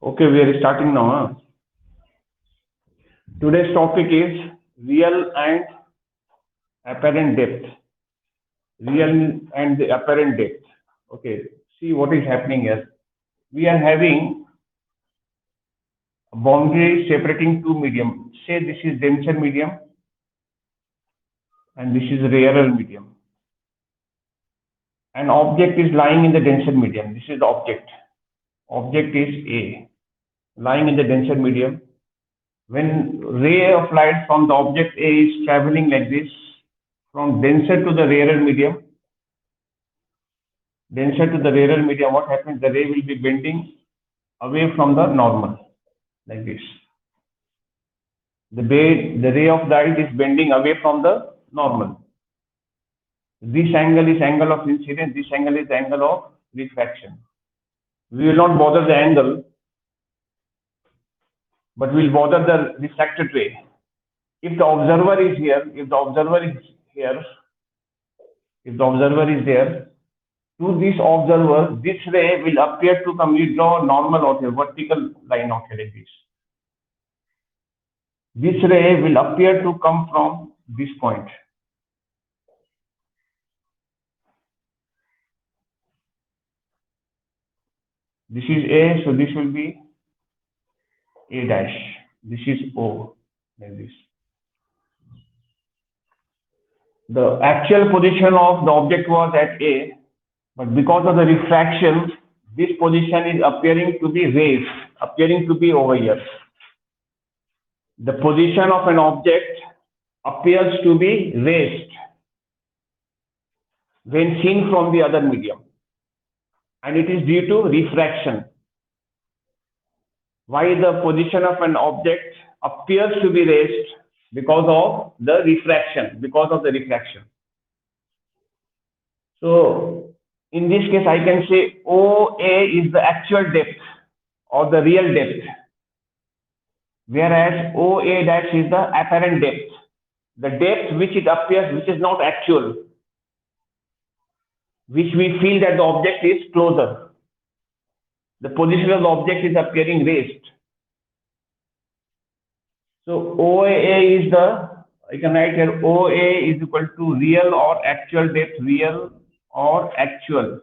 Okay, we are starting now. Today's topic is real and apparent depth. Real and the apparent depth. Okay, see what is happening here. We are having a boundary separating two medium. Say this is denser medium and this is rarer medium. An object is lying in the denser medium. This is the object. Object is A, lying in the denser medium. When ray of light from the object A is traveling like this, from denser to the rarer medium, what happens? The ray will be bending away from the normal, like this. The ray of light is bending away from the normal. This angle is angle of incidence, this angle is angle of refraction. We will not bother the angle, but we will bother the refracted ray. If the observer is here, if the observer is there, to this observer, this ray will appear to come. We draw normal out here, vertical line out here like this. This ray will appear to come from this point. This is A, so this will be A dash. This is O, like this. The actual position of the object was at A, but because of the refraction, this position is appearing to be raised, appearing to be over here. The position of an object appears to be raised when seen from the other medium, and it is due to refraction. Why the position of an object appears to be raised? Because of the refraction, So in this case, I can say OA is the actual depth or the real depth, whereas OA dash is the apparent depth, the depth which it appears, which is not actual, which we feel that the object is closer. The position of the object is appearing raised. So OA is I can write here OA is equal to real or actual depth, real or actual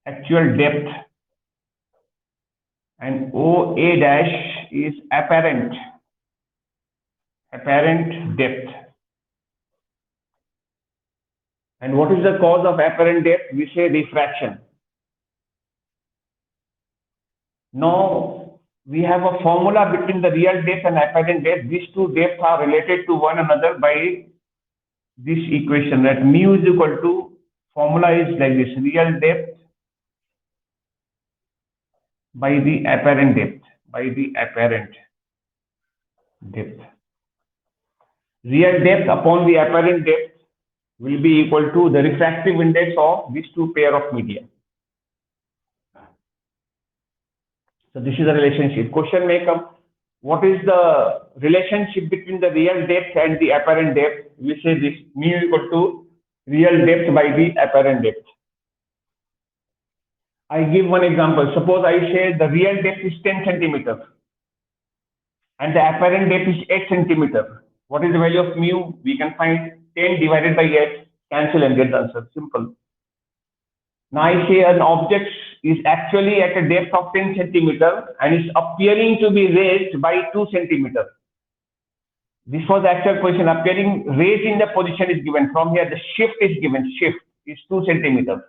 depth, and OA dash is apparent depth. And what is the cause of apparent depth? We say refraction. Now we have a formula between the real depth and apparent depth. These two depths are related to one another by this equation, that mu is equal to, formula is like this, real depth by the apparent depth. Real depth upon the apparent depth will be equal to the refractive index of these two pair of media. So this is the relationship. Question may come, what is the relationship between the real depth and the apparent depth? We say this mu equal to real depth by the apparent depth. I give one example. Suppose I say the real depth is 10 centimeters and the apparent depth is 8 centimeters. What is the value of mu? We can find 10 divided by 8, cancel and get the answer. Simple. Now I say an object is actually at a depth of 10 centimeters and is appearing to be raised by 2 centimeters. This was the actual position. Appearing raised in the position is given. From here the shift is given. Shift is 2 centimeters.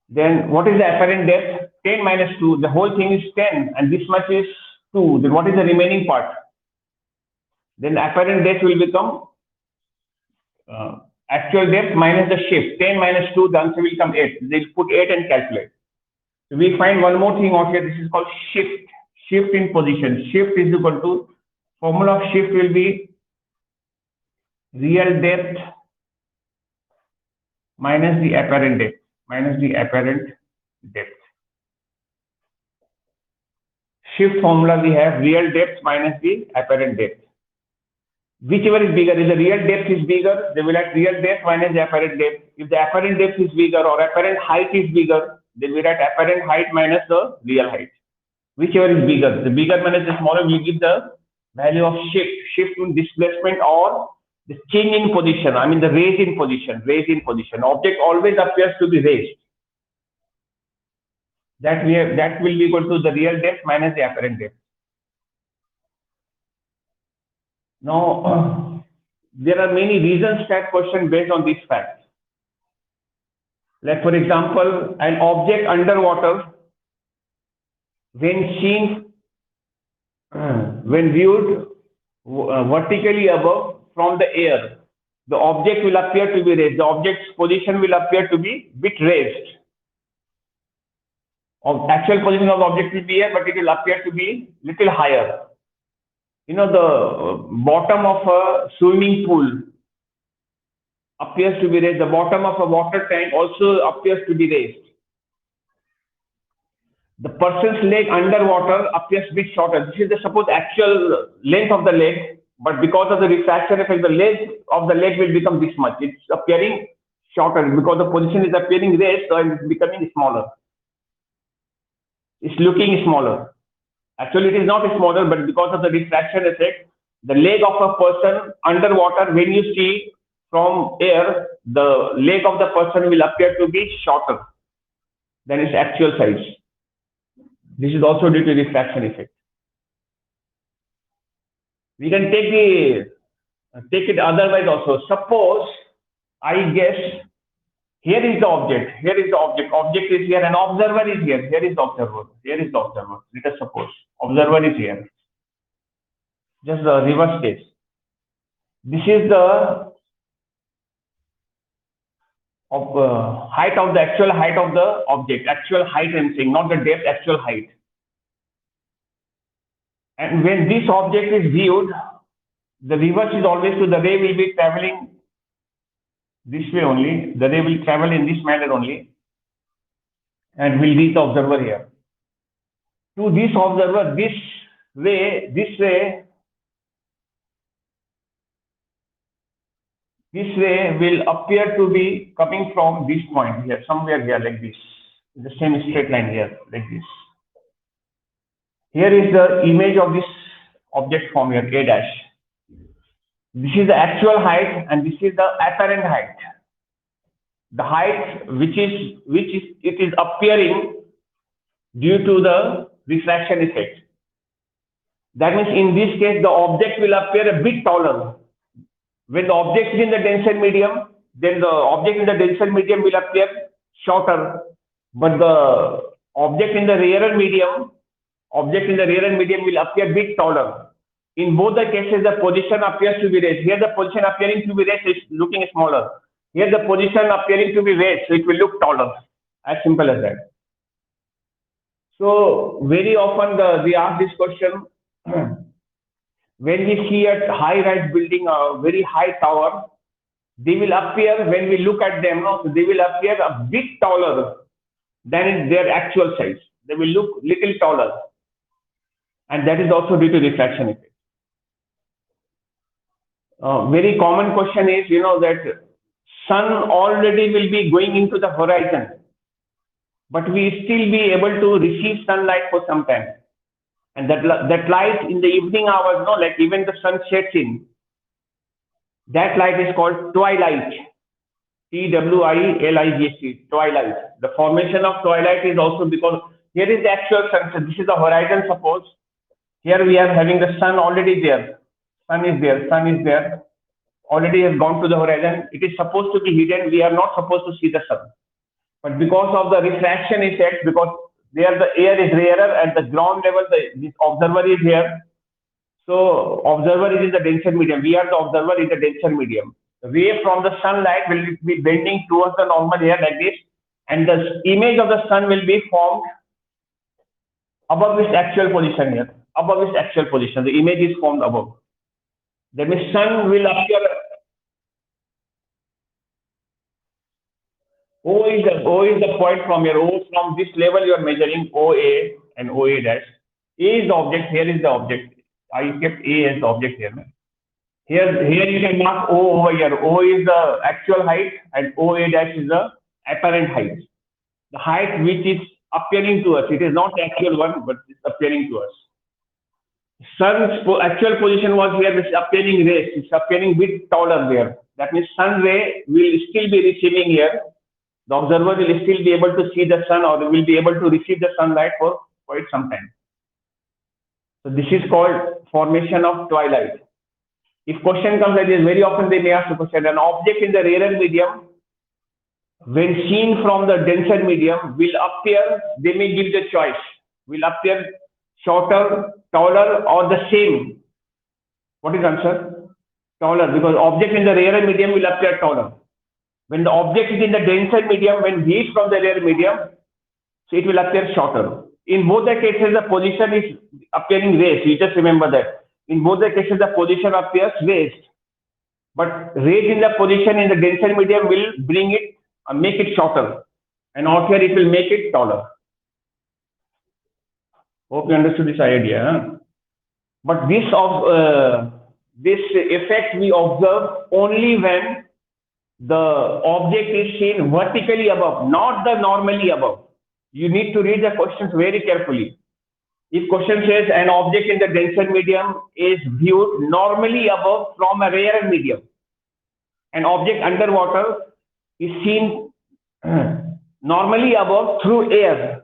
Then what is the apparent depth? 10 minus 2. The whole thing is 10 and this much is 2. Then what is the remaining part? Then apparent depth will become actual depth minus the shift. 10 minus 2, the answer will come 8. They'll put 8 and calculate. So we find one more thing out here. This is called shift. Shift in position. Shift is equal to, formula of shift will be real depth minus the apparent depth. Shift formula we have real depth minus the apparent depth. Whichever is bigger, if the real depth is bigger, they will have real depth minus the apparent depth. If the apparent depth is bigger or apparent height is bigger, then we write apparent height minus the real height. Whichever is bigger. The bigger minus the smaller will give the value of shift in displacement or the change in position. I mean the raise in position. Object always appears to be raised. That will be equal to the real depth minus the apparent depth. Now, there are many reasons that question based on this fact. Like for example, an object underwater, when seen, when viewed vertically above from the air, the object will appear to be raised. The object's position will appear to be bit raised. Actual position of the object will be here, but it will appear to be little higher. You know, the bottom of a swimming pool appears to be raised. The bottom of a water tank also appears to be raised. The person's leg underwater appears a bit shorter. This is the supposed actual length of the leg, but because of the refraction effect, the length of the leg will become this much. It's appearing shorter because the position is appearing raised, so it's becoming smaller. It's looking smaller. Actually, it is not smaller, but because of the refraction effect, the leg of a person underwater, when you see from air, the leg of the person will appear to be shorter than its actual size. This is also due to refraction effect. We can take it otherwise also. Suppose I guess here is the object. Object is here and observer is here. Here is the observer. Let us suppose observer is here. Just the reverse case. This is the height of the actual height of the object. Actual height I'm saying, not the depth, actual height. And when this object is viewed, the reverse is always to the ray will be traveling this way only. The ray will travel in this manner only and will reach the observer here. To this observer, this ray will appear to be coming from this point here, somewhere here like this. The same straight line here, like this. Here is the image of this object from here, A dash. This is the actual height and this is the apparent height. The height which is appearing due to the refraction effect. That means in this case the object will appear a bit taller. When the object is in the denser medium, then the object in the denser medium will appear shorter, but the object in the rarer medium will appear a bit taller. In both the cases, the position appears to be raised. Here, the position appearing to be raised is looking smaller. Here, the position appearing to be raised, so it will look taller. As simple as that. So, very often we ask this question when we see a high-rise building, a very high tower, they will appear, when we look at them, they will appear a bit taller than their actual size. They will look little taller. And that is also due to refraction effect. Very common question is, that sun already will be going into the horizon, but we still be able to receive sunlight for some time. And that light in the evening hours, like even the sun sets in, that light is called twilight. T-W-I-L-I-G-H-T, twilight. The formation of twilight is also because here is the actual sunset. This is the horizon, suppose. Here we are having the sun already there. Sun is there. Already has gone to the horizon. It is supposed to be hidden. We are not supposed to see the sun. But because of the refraction effect, because there the air is rarer and the ground level, this observer is here. So observer is in the denser medium. We are the observer in the denser medium. The ray from the sunlight will be bending towards the normal air like this, and the image of the sun will be formed above its actual position here. Above its actual position, the image is formed above. That means sun will appear. O is the point from here. O, from this level you are measuring OA and OA dash. A is the object. Here is the object. I kept A as the object here. Here you can mark O over here. O is the actual height and OA dash is the apparent height. the height which is appearing to us. It is not the actual one, but it's appearing to us. Sun's actual position was here, which is appearing rays. It's appearing bit taller there. That means sun ray will still be receiving here. The observer will still be able to see the sun, or will be able to receive the sunlight for quite some time. So this is called formation of twilight. If question comes like this, very often they may ask the question: an object in the rarer medium, when seen from the denser medium, will appear, they may give the choice, will appear shorter, taller, or the same. What is the answer? Taller, because object in the rarer medium will appear taller. When the object is in the denser medium, when viewed from the rarer medium, so it will appear shorter. In both the cases, the position is appearing raised. You just remember that. In both the cases, the position appears raised. But raise in the position in the denser medium will bring it, make it shorter. And out here, it will make it taller. Hope you understood this idea. Huh? But this effect we observe only when the object is seen vertically above, not the normally above. You need to read the questions very carefully. If question says an object in the denser medium is viewed normally above from a rarer medium, an object underwater is seen normally above through air,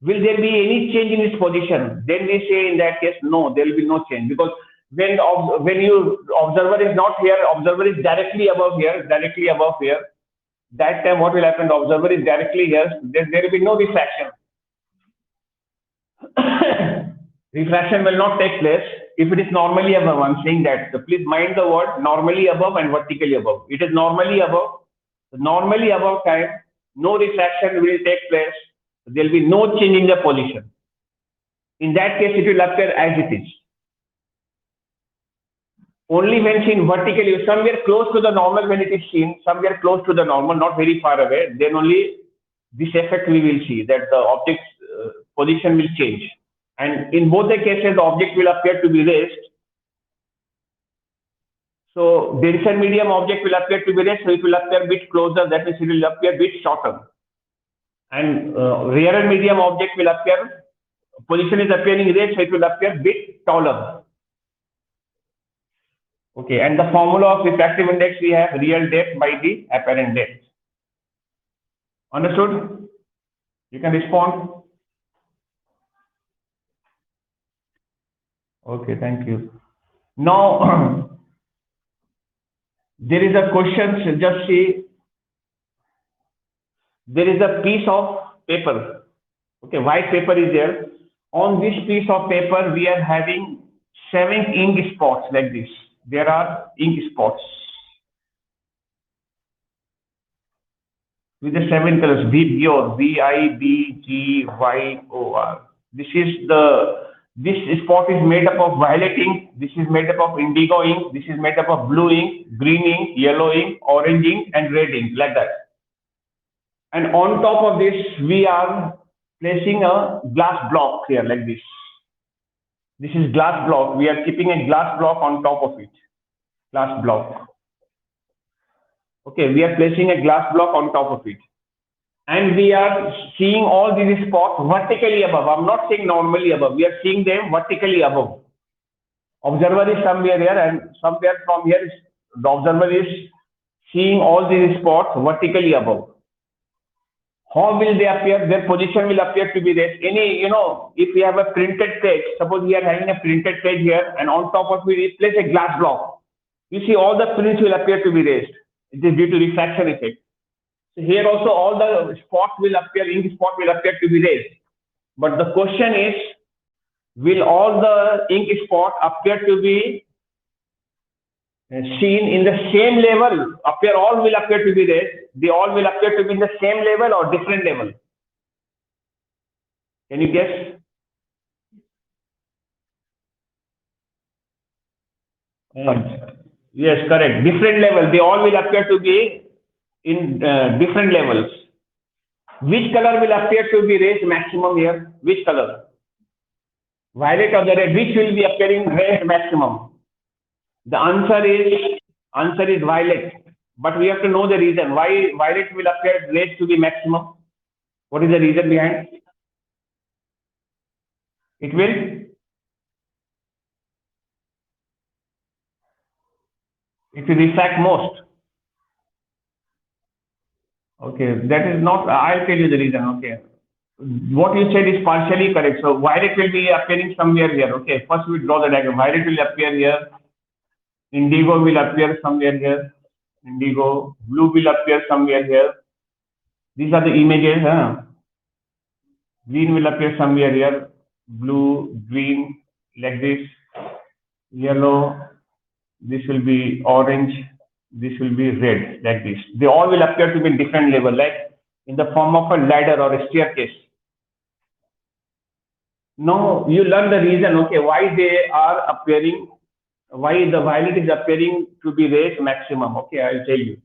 will there be any change in its position? Then we say in that case, no, there will be no change, because when you observer is not here, observer is directly above here, that time what will happen? The observer is directly here, then there will be no refraction. Refraction will not take place if it is normally above. I'm saying that. So please mind the word normally above and vertically above. It is normally above. So normally above time, no refraction will take place. There will be no change in the position. In that case, it will appear as it is. Only when seen vertically, somewhere close to the normal when it is seen, somewhere close to the normal, not very far away, then only this effect we will see, that the object's position will change. And in both the cases, the object will appear to be raised. So denser medium object will appear to be raised, so it will appear a bit closer, that means it will appear a bit shorter. And rarer medium object will appear, position is appearing raised, so it will appear a bit taller. Okay, and the formula of refractive index, we have real depth by the apparent depth. Understood? You can respond. Okay, thank you. Now, there is a question, just see, there is a piece of paper. Okay, white paper is there. On this piece of paper, we are having 7 ink spots like this. There are ink spots with the 7 colors, Vibgyor, Vibgyor. This spot is made up of violet ink, this is made up of indigo ink, this is made up of blue ink, green ink, yellow ink, orange ink, and red ink, like that. And on top of this, we are placing a glass block here, like this. This is glass block. We are keeping a glass block on top of it. Glass block. Okay, we are placing a glass block on top of it. And we are seeing all these spots vertically above. I'm not saying normally above. We are seeing them vertically above. Observer is somewhere here, and somewhere from here, the observer is seeing all these spots vertically above. How will they appear? Their position will appear to be raised. If we have a printed page, suppose we are having a printed page here, and on top of it, we place a glass block. You see, all the prints will appear to be raised. It is due to refraction effect. So here also, all the spots will appear, ink spot will appear to be raised. But the question is, will all the ink spot appear to be seen in the same level? All will appear to be raised. They all will appear to be in the same level or different level. Can you guess? Yes, correct. Different level. They all will appear to be in different levels. Which color will appear to be raised maximum here? Which color? Violet or the red? Which will be appearing raised maximum? The answer is violet. But we have to know the reason why violet will appear raised to be maximum. What is the reason behind? It will refract most. Okay, that is not. I'll tell you the reason. Okay, what you said is partially correct. So violet will be appearing somewhere here. Okay, first we draw the diagram. Violet will appear here. Indigo will appear somewhere here. Indigo. Blue will appear somewhere here. These are the images. Huh? Green will appear somewhere here. Blue, green, like this. Yellow. This will be orange. This will be red, like this. They all will appear to be in different level, like in the form of a ladder or a staircase. Now you learn the reason, okay, why they are appearing, why the violet is appearing to be raised maximum. Okay, I'll tell you.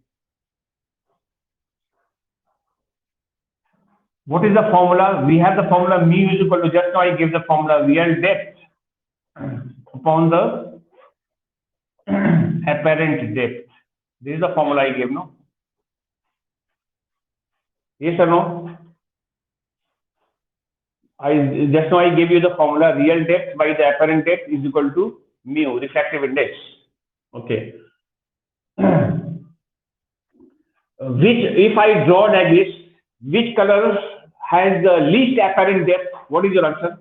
What is the formula? We have the formula mu is equal to, just now I gave the formula, real depth upon the apparent depth. This is the formula I gave, no? Yes or no? Just now I gave you the formula, real depth by the apparent depth is equal to mu, refractive index. Okay. Which, if I draw like this, which color has the least apparent depth? What is your answer?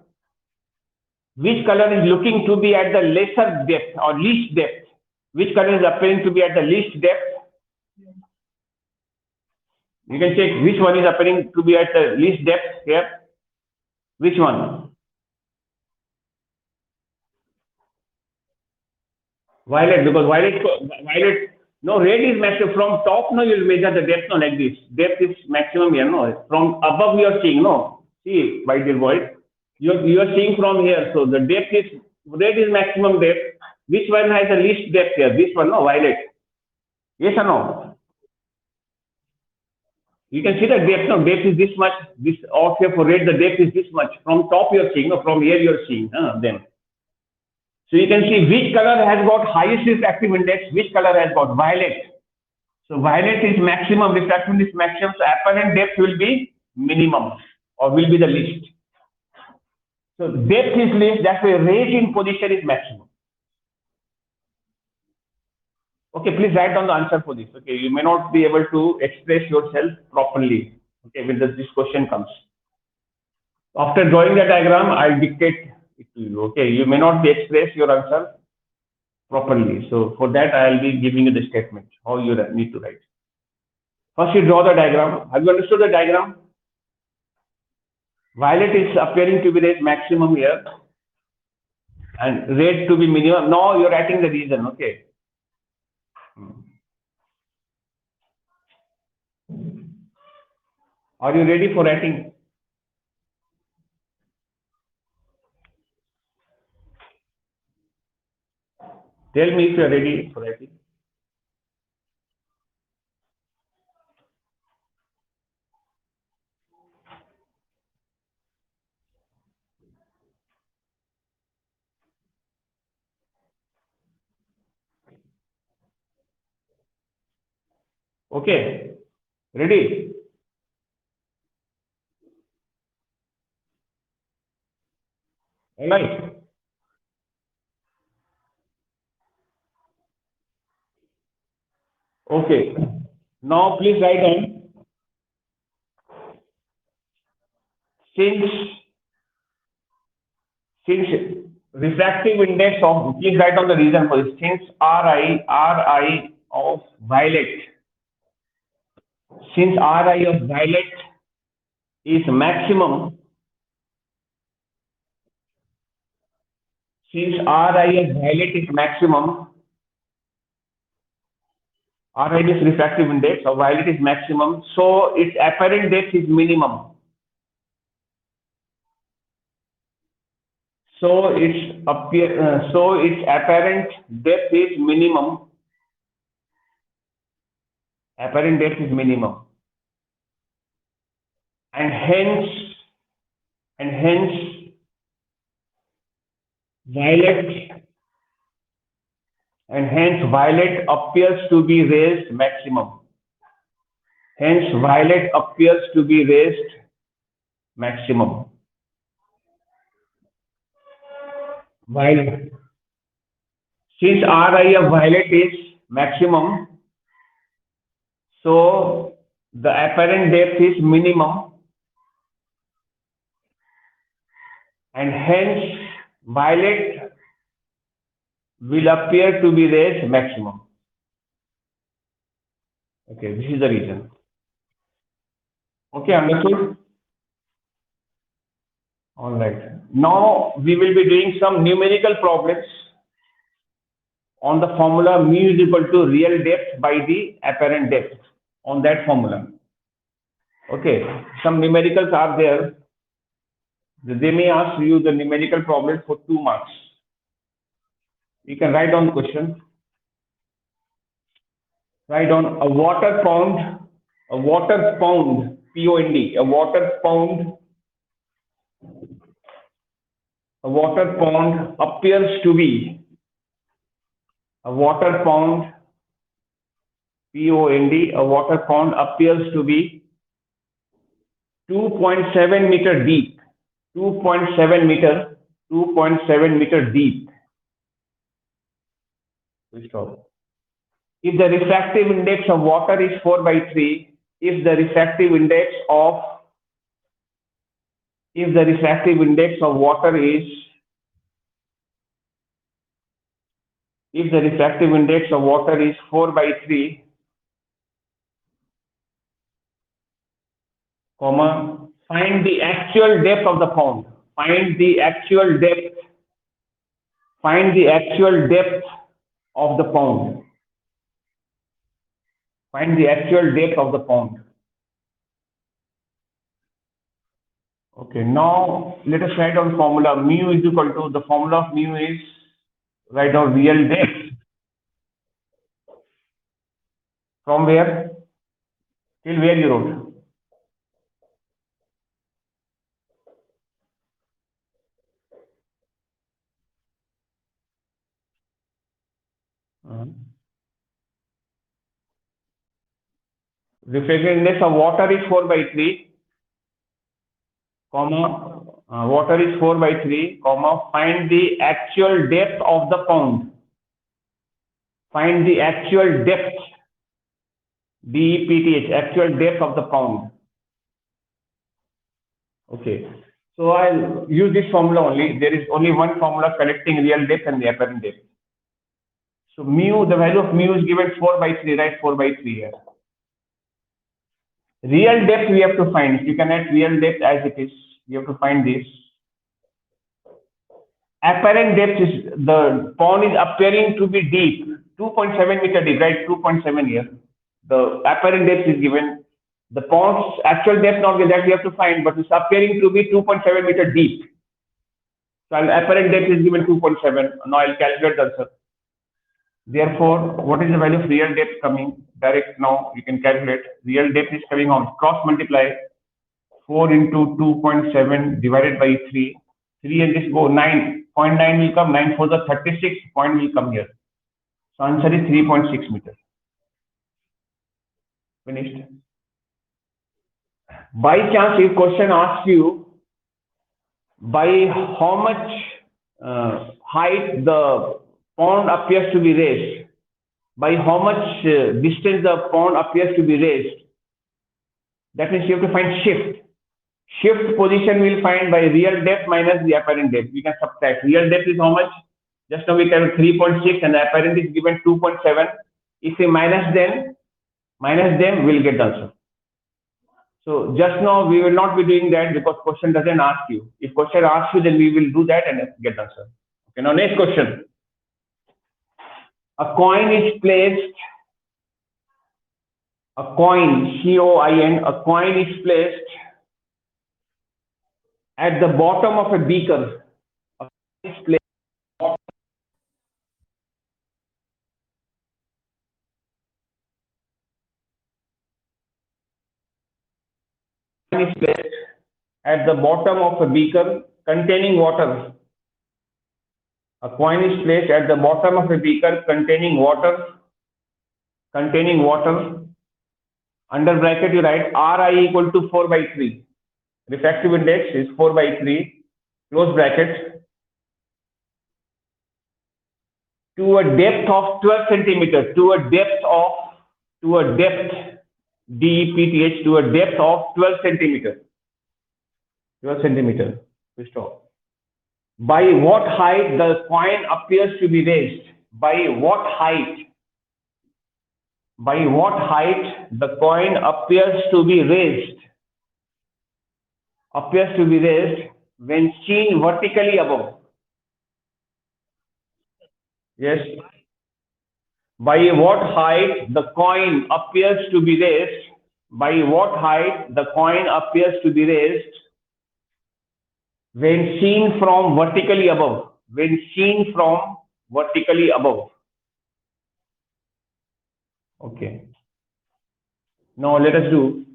Which color is looking to be at the lesser depth or least depth? Which color is appearing to be at the least depth? You can check which one is appearing to be at the least depth here. Which one? Violet, because violet, no, red is maximum. From top, no, you'll measure the depth, no, like this. Depth is maximum here, no. From above, you are seeing, no. See, my dear boy, you are seeing from here. So the depth is, red is maximum depth. Which one has the least depth here? This one, no, violet. Yes or no? You can see the depth, no, depth is this much. This off here for red, the depth is this much. From top, you are seeing, no, from here, you are seeing, then. So you can see which color has got highest refractive index, which color has got violet. So violet is maximum, refractive index maximum, so apparent depth will be minimum or will be the least. So depth is least, that's why rate in position is maximum. Okay, please write down the answer for this. Okay, you may not be able to express yourself properly. Okay, when this question comes. After drawing the diagram, I'll dictate it to you. Okay, you may not be express your answer properly. So for that, I'll be giving you the statement, how you need to write. First, you draw the diagram. Have you understood the diagram? Violet is appearing to be the maximum here and red to be minimum. Now you're writing the reason, okay? Are you ready for writing? Tell me if you're ready for writing. Okay, ready? All right. Okay. Now please write down, since refractive index of, please write down the reason for this, since Ri of violet, since Ri of violet is maximum, since Ri of violet is maximum, Ri is refractive index of violet is maximum, so its apparent depth is minimum. So its apparent depth is minimum. Apparent depth is minimum, and hence violet appears to be raised maximum. Hence violet appears to be raised maximum. While since Ri of violet is maximum, so the apparent depth is minimum, and hence violet will appear to be raised maximum. Okay, this is the reason. Okay, understood? All right. Now we will be doing some numerical problems on the formula mu is equal to real depth by the apparent depth on that formula. Okay, some numericals are there. They may ask you the numerical problem for 2 marks. You can write down the question. Write down a water pound, P-O-N-D, a water pound appears to be, a water pound, P-O-N-D, a water pound appears to be 2.7 meter deep, 2.7 meter deep. If the refractive index of water is 4/3, if the refractive index of water is 4/3, find the actual depth of the pond. Find the actual depth of the pond. Find the actual depth of the pond. Okay, now let us write down formula. Mu is equal to, the formula of mu is, write down real depth. From where? Till where you wrote? Refractive index of water is 4/3, water is 4/3, find the actual depth of the pond. Find the actual depth, D-E-P-T-H, actual depth of the pond. Okay, so I'll use this formula only. There is only one formula collecting real depth and the apparent depth. So mu, the value of mu is given 4/3, right? 4/3 here. Real depth we have to find. You can add real depth as it is. You have to find this. Apparent depth is, the pond is appearing to be deep, 2.7 meter deep, right? 2.7 here. The apparent depth is given. The pond's actual depth not that we have to find, but it's appearing to be 2.7 meter deep. So apparent depth is given 2.7. Now I'll calculate the answer. Therefore, what is the value of real depth coming? Direct now you can calculate. Real depth is coming on cross multiply 4 into 2.7 divided by 3. 3 and this go 9. 0.9 will come. 9 for the 36 point will come here. So answer is 3.6 meters. Finished. By chance, if question asks you by how much height the pond appears to be raised, by how much distance the pond appears to be raised, that means you have to find shift. Shift position we'll find by real depth minus the apparent depth. We can subtract. Real depth is how much? Just now we can 3.6 and the apparent is given 2.7. If we minus them, we'll get the answer. So just now we will not be doing that because question doesn't ask you. If question asks you, then we will do that and get the answer. Okay, now next question. A coin is placed, a coin, C-O-I-N, a coin is placed at the bottom of a beaker. A coin is placed at the bottom of a beaker containing water. A coin is placed at the bottom of a beaker containing water. Under bracket you write Ri equal to 4/3. Refractive index is 4 by 3, close bracket, to a depth of 12 centimeters, to a depth DEPTH, to a depth of 12 centimeters. 12 centimeters. Stop. By what height the coin appears to be raised? By what height? By what height the coin appears to be raised? Appears to be raised when seen vertically above. Yes. By what height the coin appears to be raised? By what height the coin appears to be raised when seen from vertically above? When seen from vertically above. Okay. Now let us do.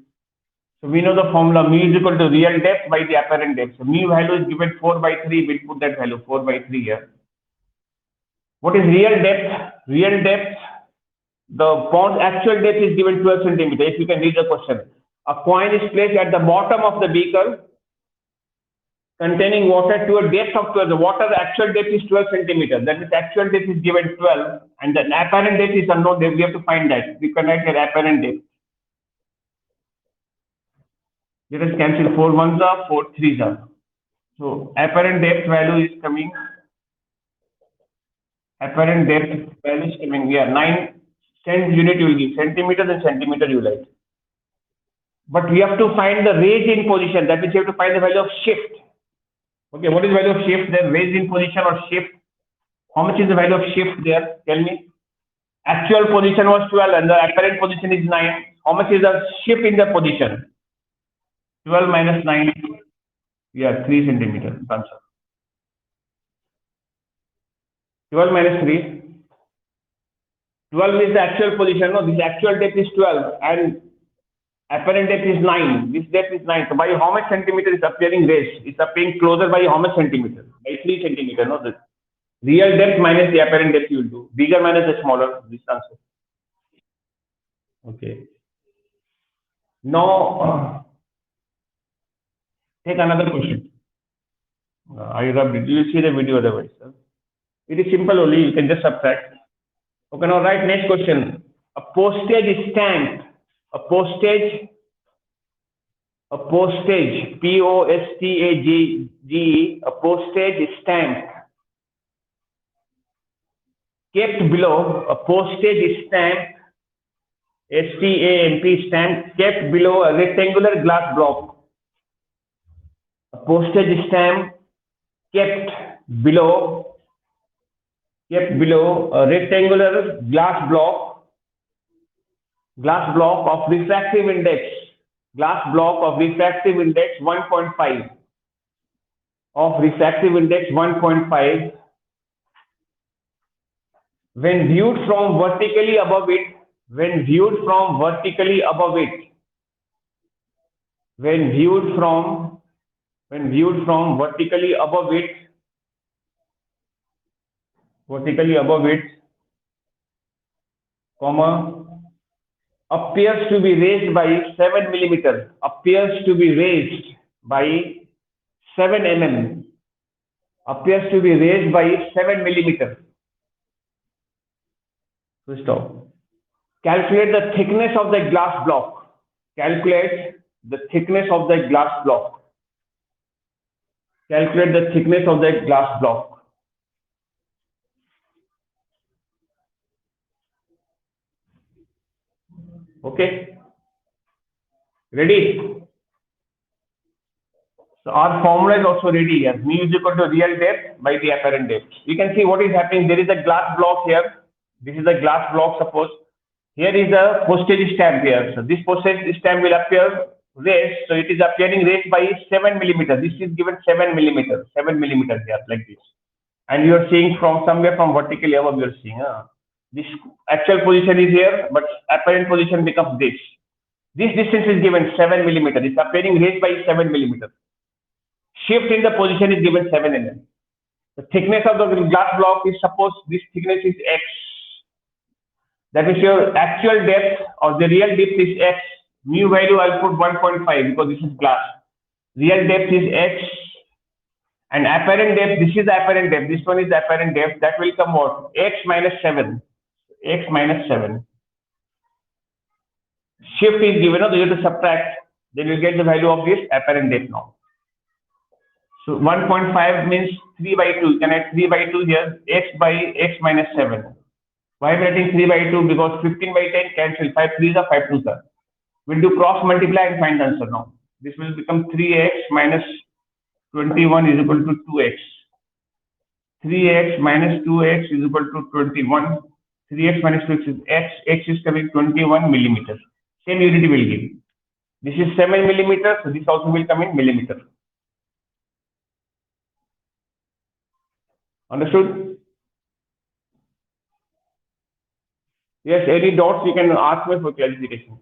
So we know the formula mu is equal to real depth by the apparent depth. So mu value is given 4 by 3. We'll put that value 4 by 3 here. What is real depth? Real depth, the pond's actual depth is given 12 centimeters. If you can read the question. A coin is placed at the bottom of the beaker containing water to a depth of 12. The water actual depth is 12 centimeters. That means actual depth is given 12 and the apparent depth is unknown. We have to find that. We can write the apparent depth. Let us cancel 4 ones are, 4 threes are. So apparent depth value is coming. Apparent depth value is coming. Yeah, 9 10 unit you will give centimeters and centimeter you write. But we have to find the raise in position. That means you have to find the value of shift. Okay, what is the value of shift? Then raise in position or shift. How much is the value of shift there? Tell me. Actual position was 12 and the apparent position is 9. How much is the shift in the position? 12 minus 9. Yeah, 3 centimeters. Answer. 12 minus 3. 12 is the actual position. No, this actual depth is 12 and apparent depth is 9. This depth is 9. So by how much centimeter is appearing raised? It's appearing closer by how much centimeter? By 3 centimeter. No, the real depth minus the apparent depth you will do. Bigger minus the smaller. This answer. Okay. Now take another question. I rubbed it. You will see the video otherwise. It is simple only. You can just subtract. Okay. Now write next question. A postage stamp. A postage. Postage. A postage stamp. Kept below a postage stamp. STAMP stamp kept below a rectangular glass block. A postage stamp kept below a rectangular glass block of refractive index 1.5 when viewed from vertically above it comma appears to be raised by 7 millimeters. Appears to be raised by 7 mm. Appears to be raised by 7 millimeters. So stop. Calculate the thickness of the glass block. Calculate the thickness of the glass block. Calculate the thickness of the glass block. Okay. Ready? So our formula is also ready here. Mu is equal to real depth by the apparent depth. You can see what is happening. There is a glass block here. This is a glass block, suppose. Here is a postage stamp here. So this postage stamp will appear raised. So it is appearing raised by 7 millimeters. This is given 7 millimeters. 7 millimeters here, like this. And you are seeing from somewhere from vertically above, you are seeing. This actual position is here, but apparent position becomes this. This distance is given 7 millimeters. It's appearing raised by 7 millimeters. Shift in the position is given 7 mm. The thickness of the glass block is, suppose this thickness is x. That is your actual depth or the real depth is x. Mu value I'll put 1.5 because this is glass. Real depth is h, and apparent depth, this is the apparent depth, this one is the apparent depth, that will come what? X minus 7. X minus 7. Shift is given, so you have to subtract, then you get the value of this apparent depth now. So 1.5 means 3 by 2. You can add 3 by 2 here, x by x minus 7. Why am I writing 3 by 2? Because 15 by 10 cancel, 5 3s are 5 2s are. We'll do cross multiply and find the answer now. This will become 3x minus 21 is equal to 2x. 3x minus 2x is equal to 21. 3x minus 2x is x is coming 21 millimeters. Same unity will give. This is 7 millimeters, so this also will come in millimeter. Understood? Yes, any doubts you can ask me for clarification.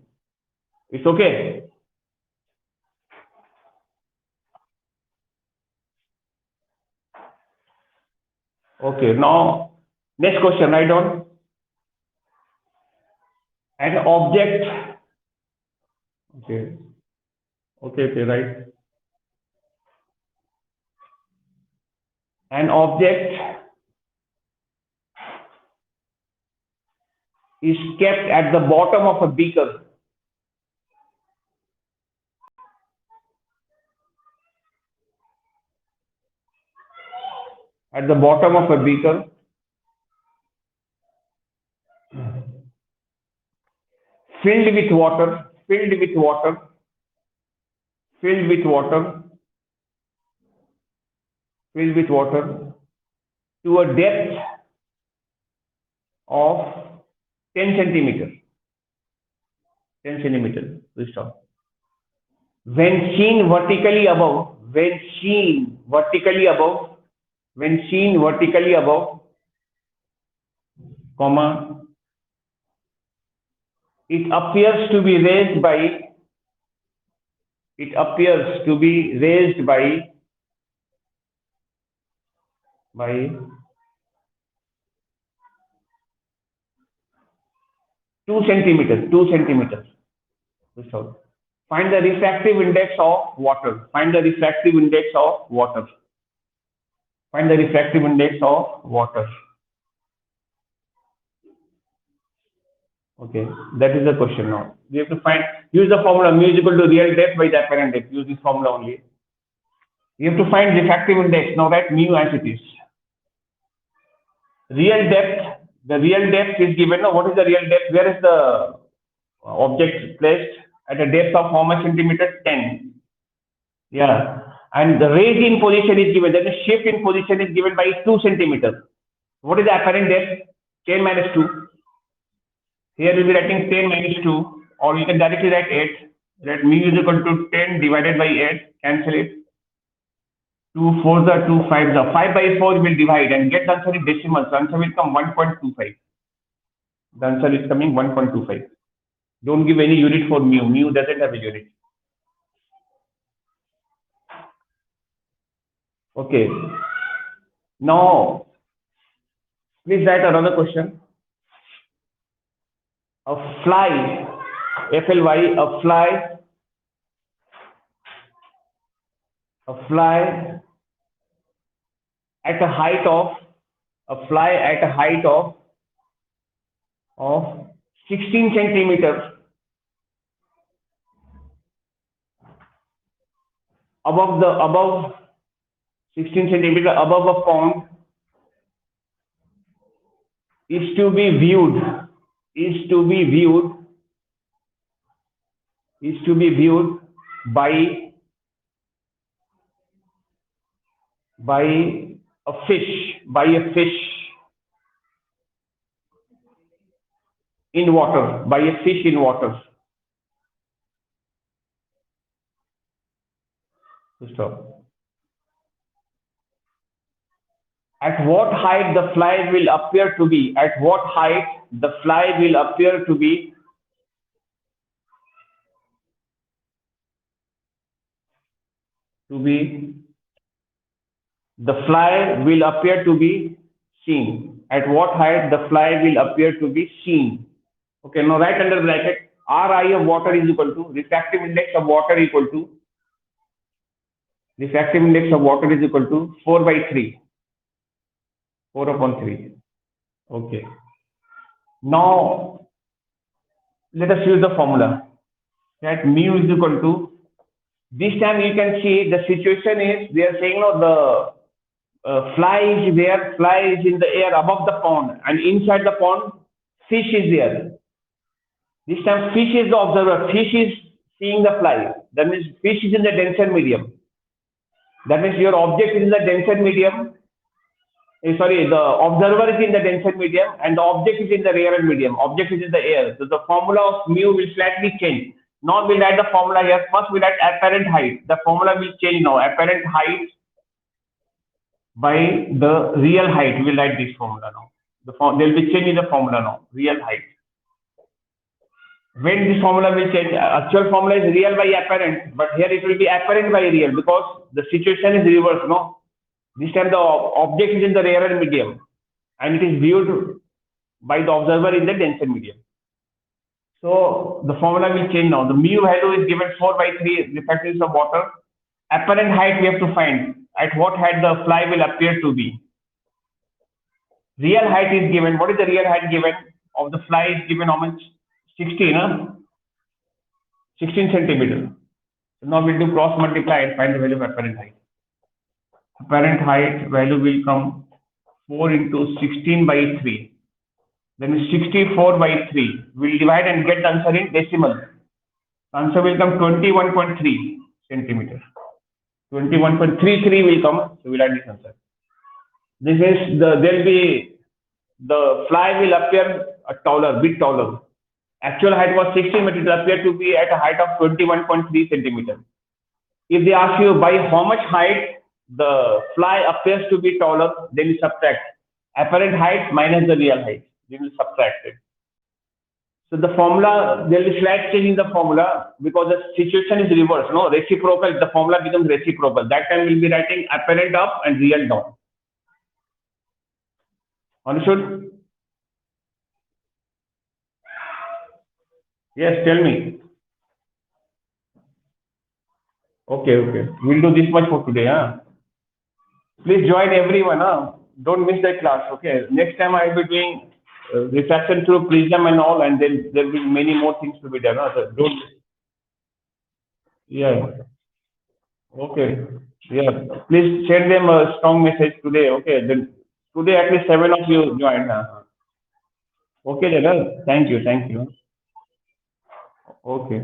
It's okay. Okay, now next question, write down. An object. Okay. Okay, right. An object is kept at the bottom of a beaker. At the bottom of a beaker, filled with water, filled with water, filled with water, filled with water to a depth of 10 centimeters. 10 centimeters. We stop. When seen vertically above, when seen vertically above, when seen vertically above, comma, it appears to be raised by, it appears to be raised by 2 centimeters, 2 centimeters. Find the refractive index of water. Find the refractive index of water. Find the refractive index of water. Okay, that is the question now. We have to find, use the formula mu is equal to real depth by the apparent depth. Use this formula only. We have to find refractive index. Now write mu as it is. Real depth, the real depth is given. Now what is the real depth? Where is the object placed? At a depth of how much centimeter? 10. Yeah. And the raise in position is given. Then the shift in position is given by 2 centimeters. What is the apparent depth? 10 minus 2. Here we'll be writing 10 minus 2, or you can directly write 8. That mu is equal to 10 divided by 8. Cancel it. 2 4s are 2 5s are 5 by 4 will divide and get the answer in decimal. So answer will come 1.25. The answer is coming 1.25. Don't give any unit for mu. Mu doesn't have a unit. Okay. Now, please write another question. A fly, FLY, a fly at a height of 16 centimeters above 16 centimeters above a pond is to be viewed by a fish in water, Stop. At what height the fly will appear to be? At what height the fly will appear to be? The fly will appear to be seen. At what height the fly will appear to be seen? Okay, now write under bracket Ri of water is equal to refractive index of water equal to Refractive index of water is equal to 4 by 3. 4 upon 3. Okay. Now, let us use the formula. That mu is equal to, this time you can see the situation is, they are saying, no, the fly is there, fly is in the air above the pond, and inside the pond, fish is there. This time fish is the observer, fish is seeing the fly. That means fish is in the denser medium. That means your object is in the denser medium. Sorry, the observer is in the denser medium and the object is in the rarer medium. Object is in the air. So the formula of mu will slightly change. Now we'll write the formula here. First we'll write apparent height. The formula will change now. Apparent height by the real height. We'll write this formula now. There will be change in the formula now. Real height. When this formula will change, actual formula is real by apparent, but here it will be apparent by real because the situation is reversed, no? This time the object is in the rarer medium and it is viewed by the observer in the denser medium. So the formula will change now. The mu value is given 4 by 3 refractiveness of water. Apparent height we have to find. At what height the fly will appear to be. Real height is given. What is the real height given? Of the fly is given how much? 16, huh? 16 centimeters. So now we'll do cross multiply and find the value of apparent height. Apparent height value will come 4 into 16 by 3. Then 64 by 3. We'll divide and get the answer in decimal. The answer will come 21.3 centimeters. 21.33 will come. So we'll add this answer. This is the fly will appear a taller, bit taller. Actual height was 16, but it will appear to be at a height of 21.3 centimeters. If they ask you by how much height the fly appears to be taller, then you subtract apparent height minus the real height. You will subtract it. So the formula, there will be slight change in the formula because the situation is reversed. No, reciprocal. The formula becomes reciprocal. That time we'll be writing apparent up and real down. Understood? Yes, tell me. Okay. We'll do this much for today. Huh? Please join everyone. Huh? Don't miss the class. Okay. Next time I will be doing refraction through prism and all, and then there will be many more things to be done. Huh? So don't. Yeah. Okay. Yeah. Please send them a strong message today. Okay. Then today at least 7 of you join. Huh? Okay, Jagal. Thank you. Okay.